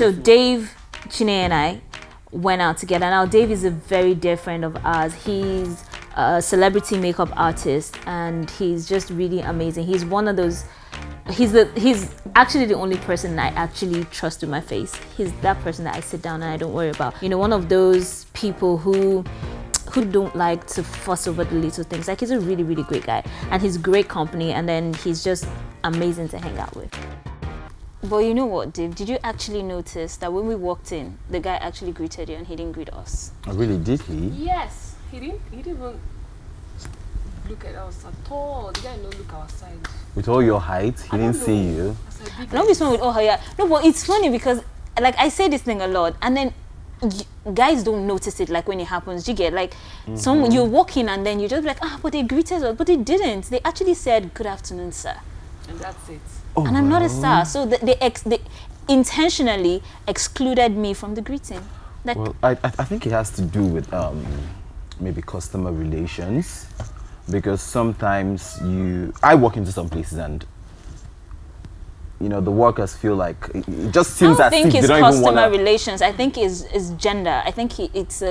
So Dave, Chine and I went out together. Now Dave is a very dear friend of ours. He's a celebrity makeup artist and he's just really amazing. He's one of those, he's actually the only person I actually trust with my face. He's that person that I sit down and I don't worry about. You know, one of those people who don't like to fuss over the little things. Like, he's a really, really great guy and he's great company, and then he's just amazing to hang out with. But you know what, Dave? Did you actually notice that when we walked in, the guy actually greeted you and he didn't greet us? Oh, really? Did he? Yes. He didn't even look at us at all. The guy didn't look our side. With all your height, he didn't see you. Not this one with all her, yeah. No, but it's funny because, like, I say this thing a lot, and then guys don't notice it, like, when it happens. You get, like, you're walking and then you just be like, but they greeted us, but they didn't. They actually said, "Good afternoon, sir." And that's it. Oh, and I'm not a star, so they intentionally excluded me from the greeting. Like, well, I think it has to do with maybe customer relations, because sometimes I walk into some places and you know, the workers feel like it just seems as if they don't even want to. I don't think it's customer relations. I think it's gender. I think it's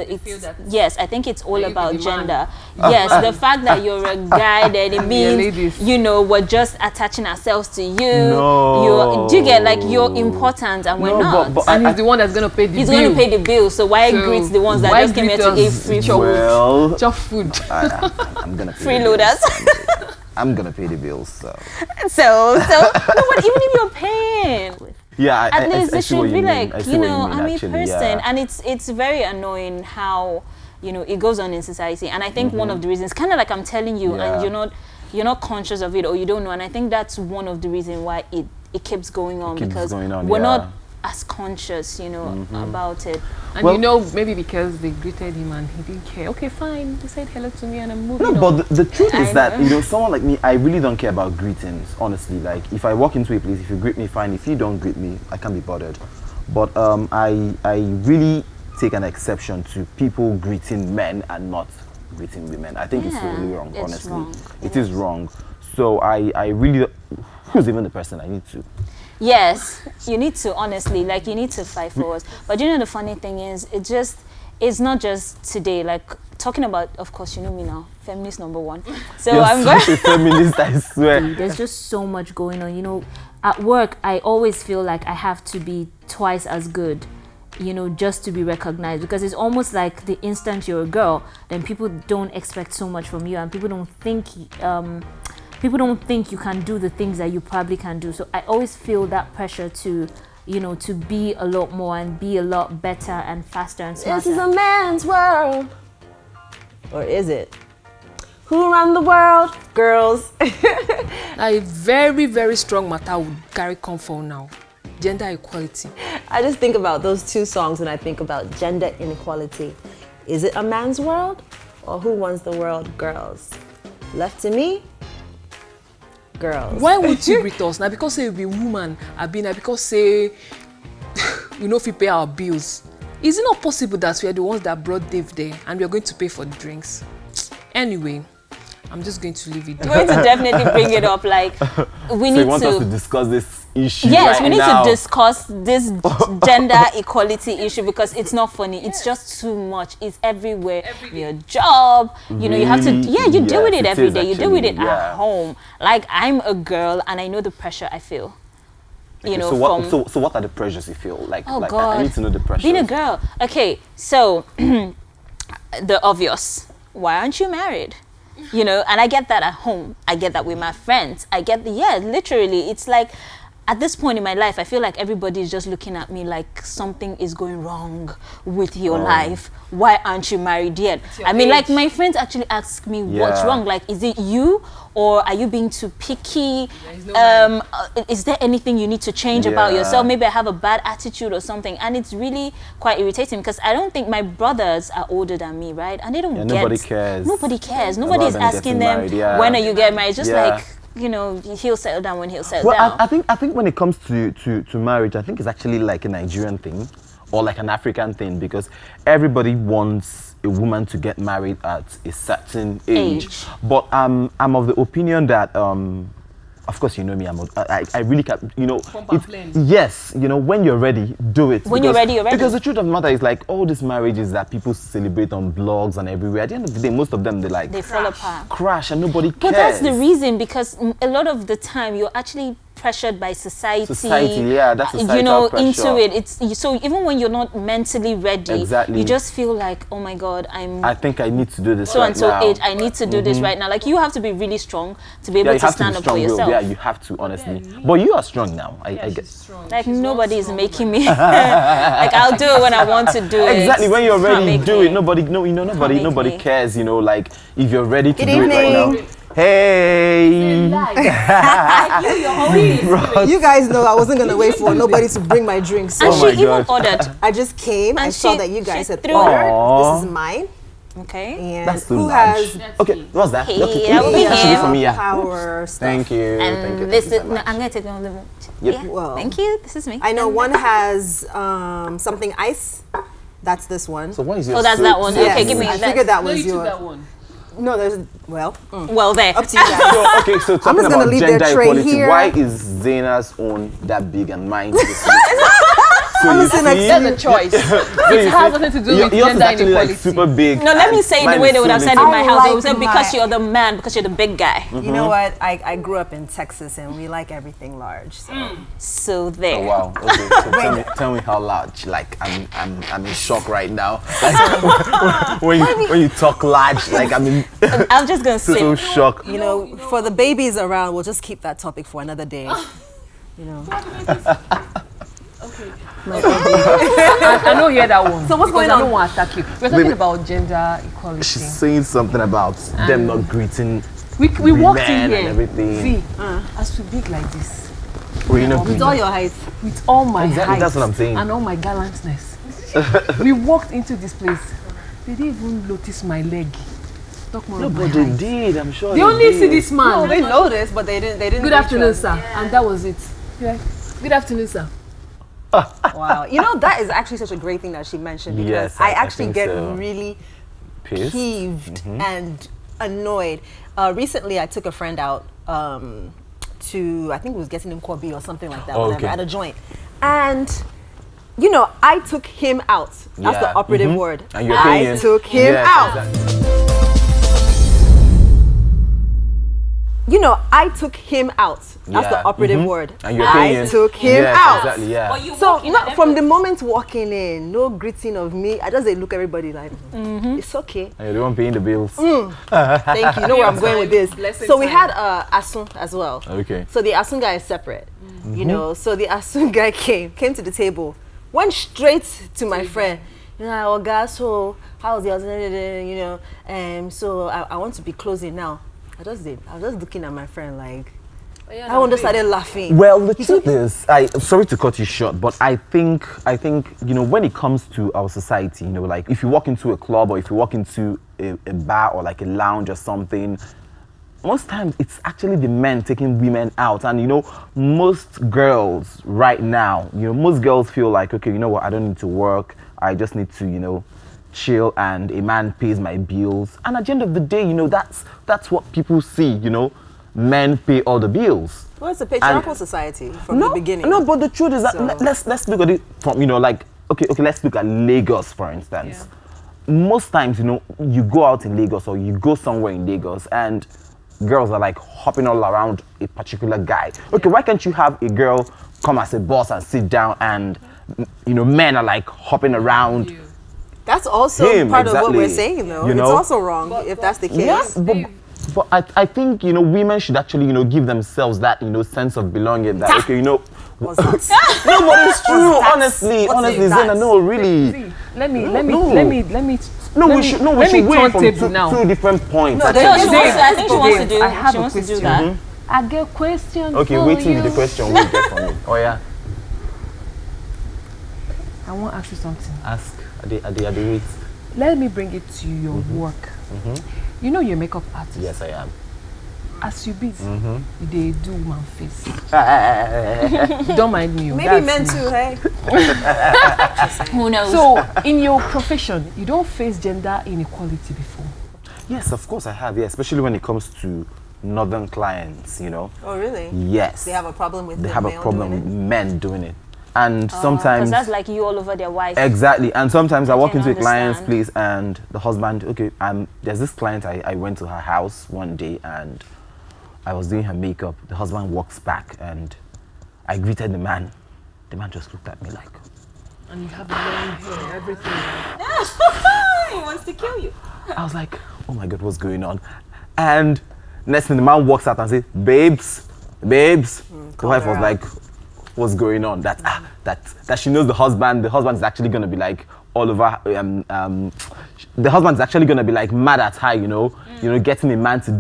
yes. I think it's all about gender. Yes, the fact that you're a guy, then it means, you know, we're just attaching ourselves to you. No. Do you get, like, you're important and we're not? But and he's the one that's gonna pay the bill. He's going to pay the bill. So why greet the ones that just came here to eat free food? I'm gonna pay freeloaders. I'm gonna pay the bills, so no, but even if you're paying, yeah, at least it should be like, you know, I'm a person, and it's very annoying how, you know, it goes on in society. And I think one of the reasons, kind of like I'm telling you, and you're not conscious of it, or you don't know, and I think that's one of the reasons why it keeps going on, because we're not as conscious, you know, about it. And you know, maybe because they greeted him and he didn't care. Okay, fine. They said hello to me and I'm moving on. But the truth is that, you know, someone like me, I really don't care about greetings, honestly. Like, if I walk into a place, if you greet me, fine. If you don't greet me, I can't be bothered. But I really take an exception to people greeting men and not greeting women. I think it's totally wrong, honestly. Wrong. It is wrong. So I really, who's even the person I need to? Yes, you need to, honestly, like, you need to fight for us. But you know, the funny thing is, it's not just today. Like, talking about, of course, you know me now, feminist #1. So I'm such a feminist, I swear. There's just so much going on. You know, at work, I always feel like I have to be twice as good, you know, just to be recognized, because it's almost like the instant you're a girl, then people don't expect so much from you, and people don't think you can do the things that you probably can do. So I always feel that pressure to, you know, to be a lot more and be a lot better and faster and smarter. This is a man's world. Or is it? Who run the world? Girls. A very, very strong matter would carry comfort now. Gender equality. I just think about those two songs when I think about gender inequality. Is it a man's world? Or who runs the world? Girls. Left to me? Girls. Why would you greet us? Now because say you be woman, now because say we know if we pay our bills. Is it not possible that we are the ones that brought Dave there and we are going to pay for the drinks? Anyway, I'm just going to leave it there. We're going to definitely bring it up. Like, we need you want us to discuss this issue? Yes, right we need now. to discuss this gender equality issue, because it's not funny. It's just too much. It's everywhere. Your job, you know, you have to. Yeah, you deal with it every day. You deal with it at home. Like, I'm a girl and I know the pressure I feel. You know, so what are the pressures you feel? Like, God. I need to know the pressures. Being a girl. Okay, so the obvious. Why aren't you married? You know, and I get that at home. I get that with my friends. I get literally. It's like, at this point in my life, I feel like everybody is just looking at me like something is going wrong with your life. Why aren't you married yet? I mean, like, my friends actually ask me, what's wrong? Like, is it you? Or are you being too picky? Is there anything you need to change about yourself? Maybe I have a bad attitude or something. And it's really quite irritating, because I don't think my brothers are older than me, right? And they don't get... Nobody cares. Nobody cares. Nobody is asking them, when are you getting married? Just like, you know, he'll settle down when he'll settle down. I think when it comes to marriage, I think it's actually like a Nigerian thing or like an African thing, because everybody wants a woman to get married at a certain age. But I'm of the opinion that of course, you know me. I really can't. You know, Pump and flame. yes. You know, when you're ready, do it. When you're ready, you're ready. Because the truth of the matter is, like, all these marriages that people celebrate on blogs and everywhere. At the end of the day, most of them They fall apart. crash, and nobody cares. But that's the reason, because a lot of the time you're actually pressured by society. That's societal you know, pressure. into it. It's so even when you're not mentally ready, Exactly. you just feel like, oh my God, I think I need to do this so right and so now. age. I need to do this right now. Like, you have to be really strong to be able you to have to stand be up for strong-willed. yourself. Yeah, you have to, honestly. But you are strong now. I She's get. strong. Like, She's nobody not is strong, making me. Like, I'll do it when I want to do it. Exactly, when you're You can't ready, make do me. it. Nobody make me. cares. You know, like, if you're ready to Good do it right evening. now. Hey. You guys know I wasn't gonna wait for nobody to bring my drinks. So And Oh she my even God. ordered. I just came. I And saw she- that you guys she had threw- ordered. Aw. This is mine. Okay. And That's too who large. has Okay, what's that? Hey, Okay, that would be that should be him. for me, yeah. power stuff? Thank you. And thank you. this thank you is, so no, much. I'm going to take one of them. Yep. Yeah. Well, Thank you. This is me. I know one has something ice. That's this one. So what is your Oh, that's that one. Yes, Okay, give me I that. figured that No, was you took yours. that one. No, there's Well, there. up to you guys. So, okay, so talking just gonna about leave their gender tray equality, here. why is Zaina's own that big and mine this small? So you Honestly, like, see, That's a choice. so you It has see, nothing to do your- with yours is gender actually like inequality. super big. No, let me and say it mine the way is they would so have said little. in my I house. They like would say, because my- you're the man, because you're the big guy. you know what? I grew up in Texas and we like everything large. So. So there. Oh, wow. Okay, so tell me how large. Like, I'm in shock right now. Like, when you talk large, like, I'm in I'm just going to total say. shock. You know, for the babies around, we'll just keep that topic for another day. You know. I know you hear that one. So what's because going I on? don't want to attack you. We're talking Baby. about gender equality. She's saying something about them not greeting. We walked in men here. and everything. See, as we big like this, Well, you know, With all your height. with all my Exactly, height that's what I'm saying. and all my gallantness, we walked into this place. They didn't even notice my leg. Talk more no, of my but they height. did. I'm sure. They only see this man. No, they noticed, but they didn't. Good afternoon, sir. And that was it. Yeah. Good afternoon, sir. Wow. You know, that is actually such a great thing that she mentioned because Yes, I I actually think get so. really Pissed. peeved and annoyed. Recently, I took a friend out to, I think it was getting in Kobe or something like that, Oh, whatever, okay. at a joint. And, you know, I took him out. That's the Yeah. operative word. And your I opinion. took him Yes, out. exactly. You know, I took him out. That's the Yeah. operative word. And your I opinion. took him Yes, out. Exactly. Yeah. So not from the moment walking in, no greeting of me. I just look everybody like, it's okay. And you're the one paying the bills. Thank you. You know where I'm going with this. Blessing So we time. had Asun as well. Okay. So the Asun guy is separate. You know, so the Asun guy came to the table, went straight to my friend. You know, oh God, so how's the other, you know, so I want to be closing now. I was just looking at my friend like, I one just started laughing. Well, the truth is, sorry to cut you short, but I think you know, when it comes to our society, you know, like if you walk into a club or if you walk into a bar or like a lounge or something, most times it's actually the men taking women out. And you know, most girls right now, you know, most girls feel like, okay, you know what, I don't need to work, I just need to, you know, chill and a man pays my bills. And at the end of the day, you know, that's what people see, you know, men pay all the bills. Well, it's a patriarchal society from No, the beginning. no, but the truth is that So- let's look at it from, you know, like, okay, let's look at Lagos, for instance. Most times, you know, you go out in Lagos or you go somewhere in Lagos and girls are like hopping all around a particular guy. Okay, why can't you have a girl come as a boss and sit down and, you know, men are like hopping around. That's also Him, part of what we're exactly. saying, though. You It's know? also wrong if that's the case. Yeah, but I think, you know, women should actually, you know, give themselves that, you know, sense of belonging that, okay, you know. What's that? No, but it's true, that? honestly, What honestly, is that? Zena, no, really. See, let me No. let We me should let wait me turn from table two now. different points. No, actually. No, she Dave, wants to, I think she wants to do. I have She a wants to do question. that. I get a question. Okay, for wait till you. the question we get from you. Oh yeah, I want to ask you something. ask. Are they wait? Let me bring it to your work. You know you're a makeup artist. Yes, I am. As you beat, they do man face. Don't mind me. Maybe that's men me. too, hey? Who knows? So, in your profession, you don't face gender inequality before. Yes, of course I have. Yeah, especially when it comes to northern clients, you know. Oh, really? Yes. They have a problem with They the have a male problem doing with it? men doing it. And Because sometimes that's like you all over their wife. exactly. And sometimes I walk can into a client's understand. place and the husband, okay, there's this client I went to her house one day and I was doing her makeup. The husband walks back and I greeted the man. The man just looked at me like, And you have the long hair, everything. He wants to kill you. I was like, oh my God, what's going on? And next thing the man walks out and says, babes. The wife was like, what's going on? That she knows the husband is actually gonna be like all over the husband's actually gonna be like mad at her, you know, getting a man to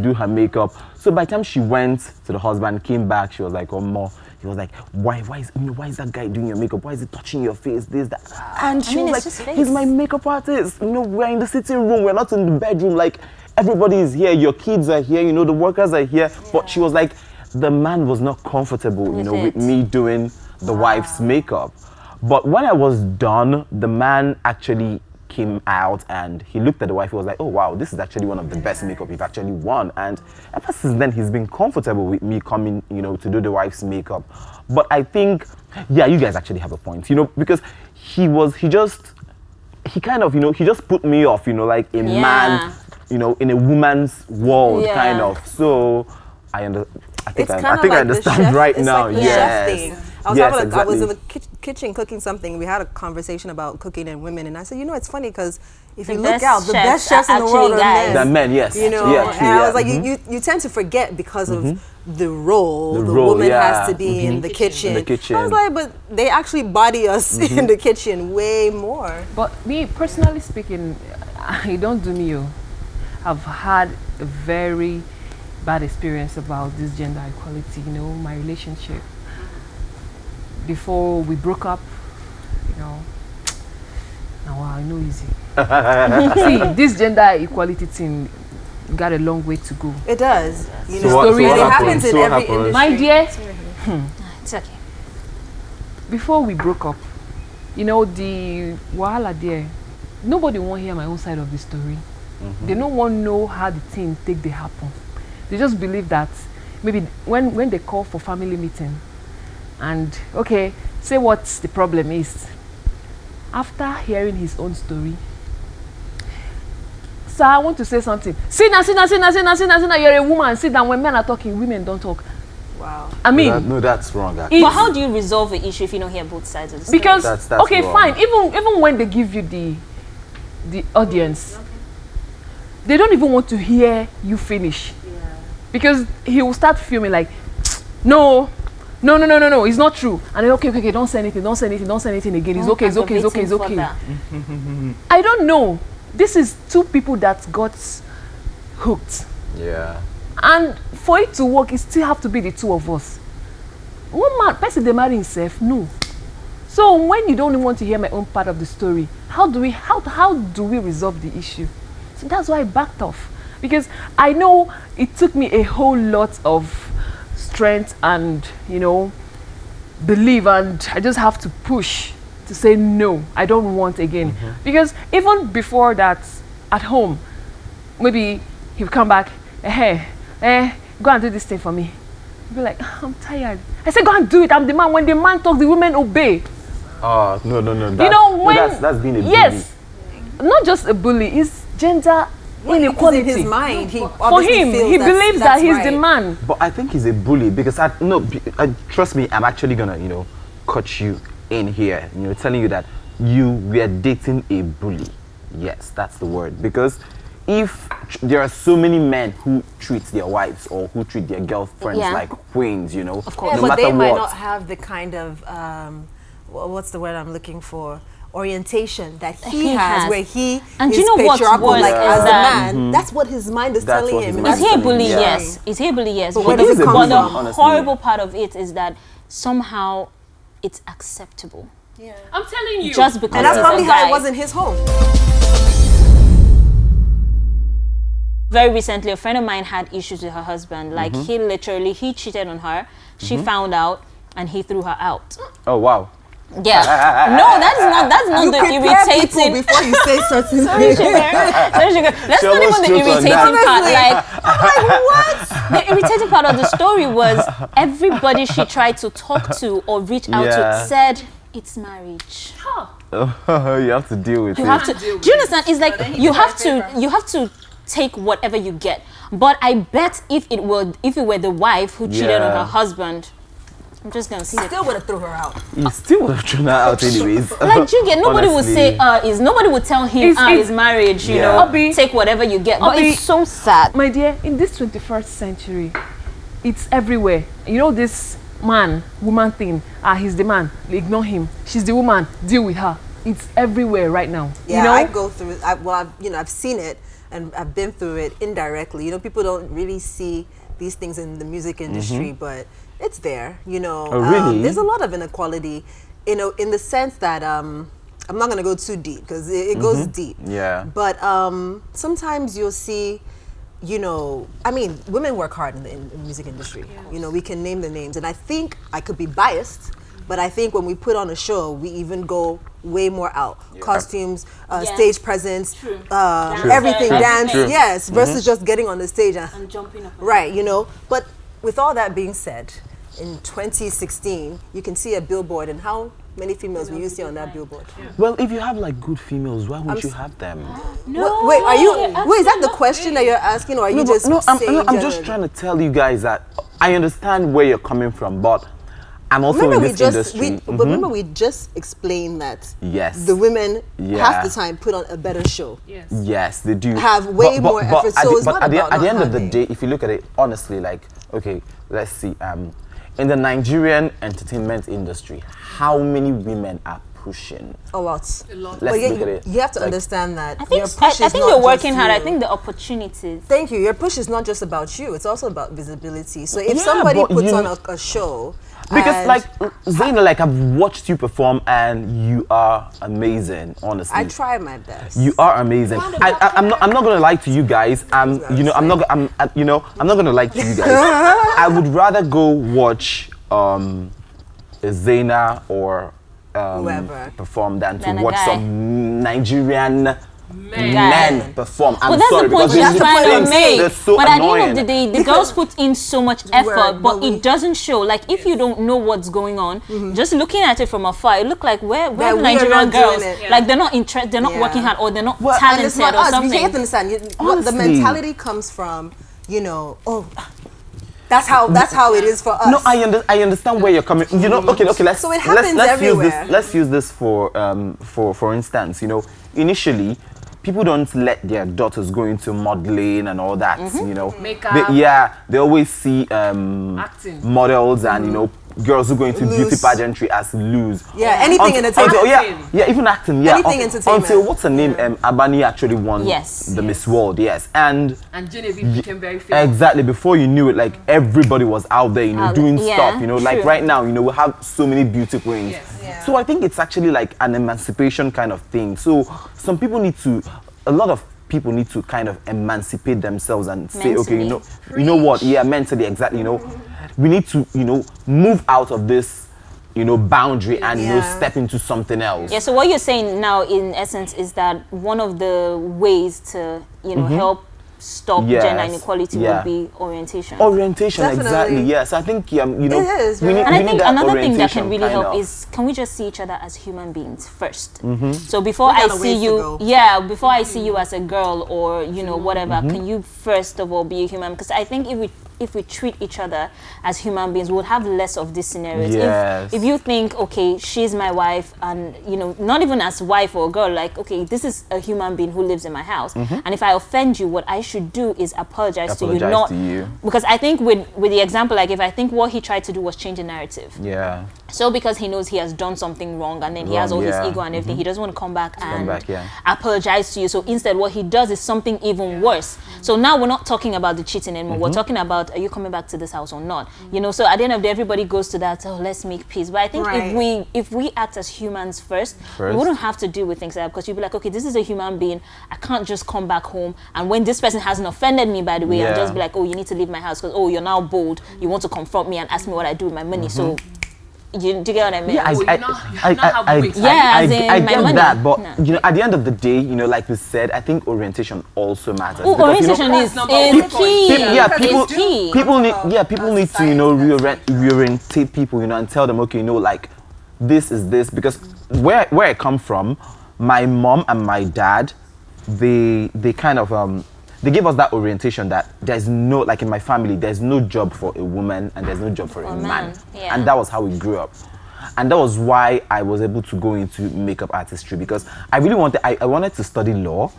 do her makeup. So by the time she went to the husband, came back, she was like, oh more. He was like, why is that guy doing your makeup? Why is he touching your face? This, that. And she mean, was it's like, just he's face. my makeup artist. You know, we're in the sitting room, we're not in the bedroom. Like, everybody is here, your kids are here, you know, the workers are here. But she was like, the man was not comfortable, With with it. me doing the wife's makeup. But when I was done, the man actually came out and he looked at the wife. He was like, oh wow, this is actually one of the best makeup you've actually won. And ever since then, he's been comfortable with me coming, to do the wife's makeup. But I think, yeah, you guys actually have a point, because he just put me off, like a man, in a woman's world, Yeah. kind of. So I think It's I kind of think I like the understand chef, right it's now. like the Yes. chef thing. I was in the kitchen cooking something. We had a conversation about cooking and women, and I said, it's funny because if you look out, the best chefs in the world are men. The men, yes. Yeah, true, and I was like, mhm. you tend to forget because of the role The the role, woman yeah. has to be in the kitchen. In the kitchen. I was like, but they actually body us in the kitchen way more. But me, personally speaking, it don't do me. I've had a very bad experience about this gender equality, my relationship. Before we broke up, now wow, I know easy. See, this gender equality thing got a long way to go. It does. So what Story- And it happened? happens in So what every happened? industry. My dear, It's okay. before we broke up, the wahala there, nobody want hear my own side of the story. They don't want to know how the thing take they happen. They just believe that maybe when they call for family meeting and okay, say what the problem is. After hearing his own story, sir, I want to say something. Sit down, you're a woman. Sit down. When men are talking, women don't talk. Wow. I mean, No, that's wrong. Actually. But how do you resolve the issue if you don't hear both sides of the story? because That's okay, wrong. fine. Even when they give you the audience, they don't even want to hear you finish. Because he will start filming like, no, it's not true. And then, okay, don't say anything again. It's okay. Aggravating further. I don't know. This is two people that got hooked. Yeah. And for it to work, it still have to be the two of us. One man, person they marry himself, no. So when you don't even want to hear my own part of the story, how do we resolve the issue? So that's why I backed off. Because I know it took me a whole lot of strength and, belief, and I just have to push to say no, I don't want again. Because even before that, at home, maybe he'll come back, go and do this thing for me. He'll be like, I'm tired. I said, go and do it. I'm the man. When the man talks, the women obey. Oh, no. That's being a bully. Yes, not just a bully, it's gender inequality. In his mind, he For obviously him, feels he believes that that's he's right. the man. But I think he's a bully because trust me, I'm actually gonna, cut you in here, telling you that you were dating a bully. Yes, that's the word. Because if there are so many men who treat their wives or who treat their girlfriends Yeah. like queens, of course. Yeah, no but matter they might what. not have the kind of what's the word I'm looking for? Orientation that he has, where he And is do you know what's patriarchal, worse like is as a that- man. That's what his mind is That's telling what him. his and mind Is that's he a That's bully? yeah. Yes. Is he a bully? Yes. But where But does it the, come but the from? Honestly. horrible part of it is that somehow it's acceptable. I'm telling you. Just because And that's he's probably a how guy. it was in his home. Very recently, a friend of mine had issues with her husband. Like he cheated on her. She found out and he threw her out. Oh wow. Yeah. No, that's not You the prepare people irritating. before you say certain Sorry, things. sugar. That's She not even almost the choked on irritating that. part. Honestly. Like, I'm like, what? the irritating part of the story was everybody she tried to talk to or reach out Yeah. to said it's marriage. You have to deal with You it. have to. Do you understand? It's like you have to take whatever you get. But I bet if it were the wife who cheated on Yeah. her husband, I'm just gonna He say. still would have threw her out. You still would have thrown her out anyways. Like you get nobody would say Honestly. nobody would tell him It's- is marriage, you Yeah. know, Obi- take whatever you get. But Obi- it's so sad. My dear, in this 21st century, it's everywhere. You know this woman thing. He's the man. Ignore him. She's the woman. Deal with her. It's everywhere right now. Yeah, you know? I go through it. I've seen it and I've been through it indirectly. You know, people don't really see these things in the music industry, but it's there. You know, Oh, really? There's a lot of inequality. You know, in the sense that I'm not gonna go too deep because it goes deep. Yeah. But sometimes you'll see, you know, I mean, women work hard in the music industry. You know, we can name the names, and I think I could be biased, but I think when we put on a show, we even go way more out. Costumes, Yes. stage presence, True. everything, True. dance, True. yes, versus just getting on the stage and Jumping up. right, you know. But with all that being said, in 2016, you can see a billboard, and how many females will you see on that billboard? Well, if you have like good females, why wouldn't you have them? No. Wait, is that the question that you're asking, or are you just I'm saying just generally? trying to tell you guys that I understand where you're coming from, but I'm also Remember, in this industry. but remember, we just explained that Yes. the women Yeah. half the time put on a better show. Yes. Yes, they do. Have way more effort, so it's not at the about not end of the having. day, if you look at it honestly, like, okay, let's see. In the Nigerian entertainment industry, how many women are pushing? A lot. Let's But look at it. you have to Like, understand that I think your push I is think not you're just working hard. I you. think the opportunities. Thank you. Your push is not just about you. It's also about visibility. So if Yeah, somebody but puts you on know- a show, because and like Zaina, like I've watched you perform and you are amazing, honestly. I try my best. You are amazing. I'm not gonna lie to you guys. I'm not gonna lie to you guys. I would rather go watch Zaina or Whoever. perform than Than to a watch guy. some Nigerian Guy. men perform. I'm But that's sorry the point because she's these trying to things, make. they're so But at the annoying. end of the day, the girls put in so much effort, Word, but but it doesn't show. Like if you don't know what's going on, just looking at it from afar, it look like where That the we are Nigerian not doing girls, it. like they're not interested, they're not Yeah. working hard, or they're not Well, and talented it's not or us. You something. have to understand. What the Honestly. mentality comes from, you know. Oh, that's how it is for us. No, I understand where you're coming. You know, okay. Let's So it happens let's use everywhere. this. Let's use this for instance. You know, initially, people don't let their daughters go into modeling and all that. You know, Makeup. they always see Acting. models and you know girls who go into beauty Loose. pageantry as loose. Yeah, anything entertainment. Yeah, even acting. Yeah, Anything entertainment. Until what's her name? Abani actually won Yes. the Miss World. Yes, and. And Genevieve became very famous. Exactly. Before you knew it, like everybody was out there, you know, Out doing there, yeah, stuff. You know, like true. right now, you know, we have so many beauty queens. Yes. Yeah. So I think it's actually like an emancipation kind of thing. So some people need to, a lot of people need to kind of emancipate themselves and say, okay, you know what? Yeah, mentally, exactly. You know, we need to, you know, move out of this, you know, boundary and you know, Yeah. step into something else. Yeah, so what you're saying now, in essence, is that one of the ways to, you know, help stop Yes, gender inequality yeah. would be orientation. Orientation, Definitely. exactly. Yes, I think you know, It is, we need, right? And we I think need that another thing that can orientation really kind help of. is, can we just see each other as human beings first? So before We I got a see ways to you, go. before I see you as a girl or you know whatever, can you first of all be a human? Because I think if we treat each other as human beings, we'll have less of these scenarios. Yes. If you think, okay, she's my wife, and you know, not even as wife or girl, like, okay, this is a human being who lives in my house, and if I offend you, what I should do is apologize to you, Apologize not to you. because I think with the example, like if I think what he tried to do was change the narrative. Yeah. So because he knows he has done something wrong and then he has all Wrong, his yeah. ego and everything, he doesn't want to come back and back, yeah. apologize to you. So instead what he does is something even worse. So now we're not talking about the cheating anymore. We're talking about, are you coming back to this house or not? You know, so at the end of the day, everybody goes to that, oh, let's make peace. But I think Right. if we act as humans first, we wouldn't have to deal with things like that, because you'd be like, okay, this is a human being. I can't just come back home. And when this person hasn't offended me, by the way, I'll Yeah. just be like, oh, you need to leave my house because, oh, you're now bold. You want to confront me and ask me what I do with my money. So Do you get what I mean? Yeah, you not have weight. Yeah, as in I my get money. that, but No. you know, at the end of the day, you know, like we said, I think orientation also matters. Oh, because, you know, orientation is number one key. point. yeah, It's people, key. people need to, you know, reorientate people, you know, and tell them, okay, you know, like this is this, because where I come from, my mom and my dad, they kind of they gave us that orientation that there's no, like in my family, there's no job for a woman and there's no job for a man. Yeah. And that was how we grew up. And that was why I was able to go into makeup artistry, because I really wanted, I wanted to study law,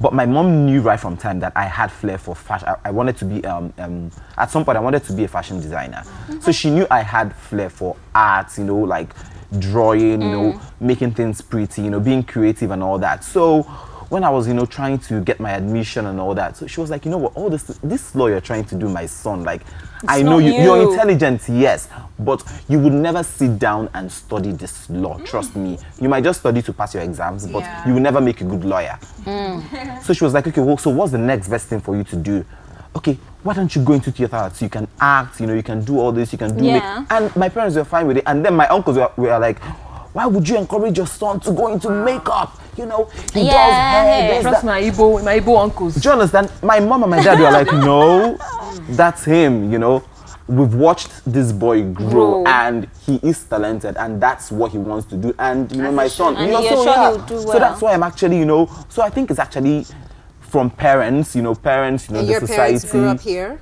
but my mom knew right from time that I had flair for fashion. I wanted to be, at some point I wanted to be a fashion designer. So she knew I had flair for art, you know, like drawing, you know, making things pretty, you know, being creative and all that. So when I was, you know, trying to get my admission and all that, so she was like, you know what, all this law you're trying to do, my son, like, I know not you're you. intelligent, yes, but you would never sit down and study this law, trust me. You might just study to pass your exams, but you will never make a good lawyer. So she was like, okay, well, so what's the next best thing for you to do? Okay, why don't you go into theater arts? So you can act, you know, you can do all this, you can do Yeah. And my parents were fine with it. And then my uncles were like, why would you encourage your son to go into makeup? You know, he does hair, does Trust that. my Igbo uncles. Do you understand? My mom and my dad were like, no, that's him, you know. We've watched this boy grow, Grow. and he is talented, and that's what he wants to do. And you know, my son, And you know, you're so, sure yeah. he'll do So well. that's why I'm actually, you know, so I think it's actually from parents, you know, And the your society. parents grew up here?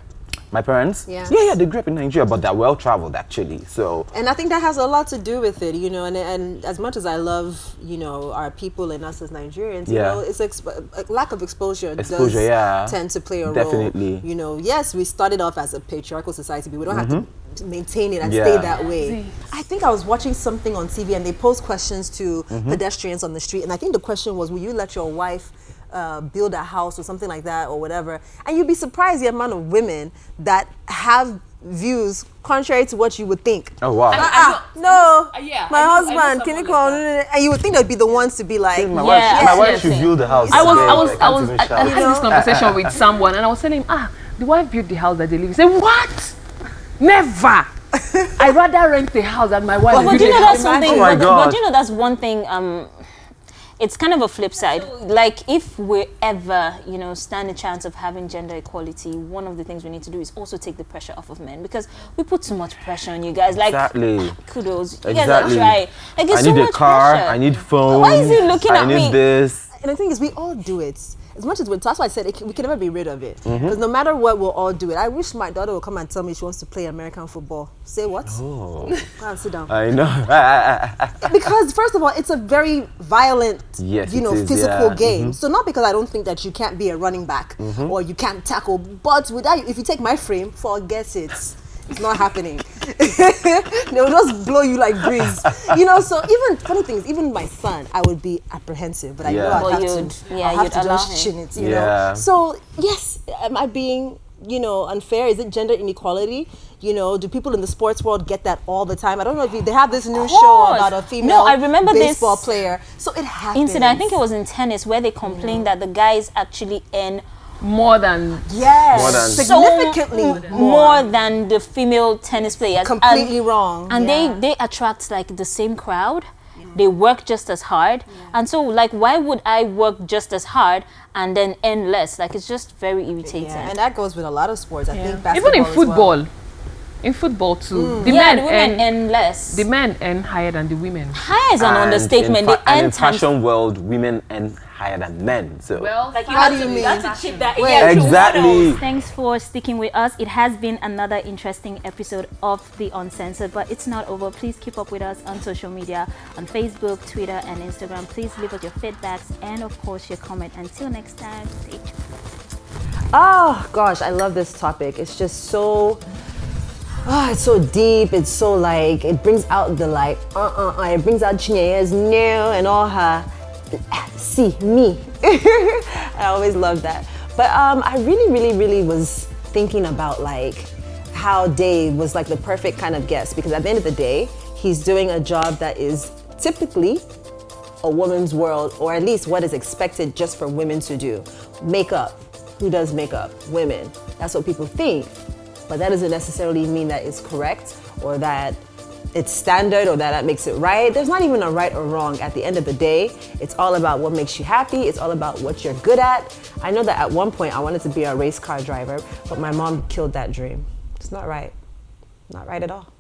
My parents? Yeah. Yeah, they grew up in Nigeria, but they're well traveled actually. So And I think that has a lot to do with it, you know, and as much as I love, you know, our people and us as Nigerians, you Yeah. know, it's a lack of exposure, Exposure, does yeah. tend to play a Definitely. role. You know, yes, we started off as a patriarchal society, but we don't have to maintain it and Yeah. stay that way. I think I was watching something on TV and they posed questions to pedestrians on the street, and I think the question was, will you let your wife build a house or something like that or whatever? And you'd be surprised the amount of women that have views contrary to what you would think. oh wow. No, yeah, my I know husband, can you someone call? like And you would think they'd be the ones to be like, My Yes, wife yes, should yes. build the house. I today. was can't even I shout. had this conversation with someone and I was telling him, the wife built the house that they live in. He said, what? Never. I'd rather rent a house than my wife But build do you a know house. that's something? Oh my but God. do you know that's one thing? It's kind of a flip side. Like if we ever, you know, stand a chance of having gender equality, one of the things we need to do is also take the pressure off of men, because we put too much pressure on you guys. Like Exactly. kudos, you guys Exactly. are trying. Like it's I so need a much car. pressure. I need phone. Why is he looking I at need me? this. and the thing is, we all do it. As much as that's why I said we can never be rid of it. Because no matter what, we'll all do it. I wish my daughter would come and tell me she wants to play American football. Say what? Oh, Go and sit down. I know. Because first of all, it's a very violent, Yes, you know, it is, physical yeah. game. So not because I don't think that you can't be a running back or you can't tackle, but without, if you take my frame, forget it. It's not happening. They'll just blow you like breeze. You know, so even funny things, even my son, I would be apprehensive, but I know Yeah. I Well, have you'd- to. yeah, I have you'd to allow just him. chin it, you Yeah. know. So yes, am I being, you know, unfair? Is it gender inequality? You know, do people in the sports world get that all the time? I don't know if they have this new show course. about a female No, I remember this baseball player. So it happens. Incident. I think it was in tennis where they complained that the guys actually earn More than Yes, More than- significantly more than the female tennis players. Completely wrong. And Yeah. they attract like the same crowd. They work just as hard. And so like why would I work just as hard and then earn less? Like it's just very irritating. Yeah, and that goes with a lot of sports. I think even basketball in as football. well. In football too. The Yeah, men the women earn earn less. the men earn higher than the women. High is an And understatement. In They and earn in times. fashion world, women earn higher than men. So Like How do you mean? Yeah, exactly. Thanks for sticking with us. It has been another interesting episode of The Uncensored, but it's not over. Please keep up with us on social media, on Facebook, Twitter, and Instagram. Please leave us your feedbacks and, of course, your comment. Until next time, stay tuned. Oh gosh, I love this topic. It's just so, it's so deep. It's so like, it brings out the like, it brings out Chinye's new and all her, see, me. I always love that. But I really was thinking about like how Dave was like the perfect kind of guest, because at the end of the day, he's doing a job that is typically a woman's world, or at least what is expected just for women to do. Makeup. Who does makeup? Women. That's what people think. But that doesn't necessarily mean that it's correct or that it's standard or that makes it right. There's not even a right or wrong. At the end of the day, it's all about what makes you happy. It's all about what you're good at. I know that at one point I wanted to be a race car driver, but my mom killed that dream. It's not right. Not right at all.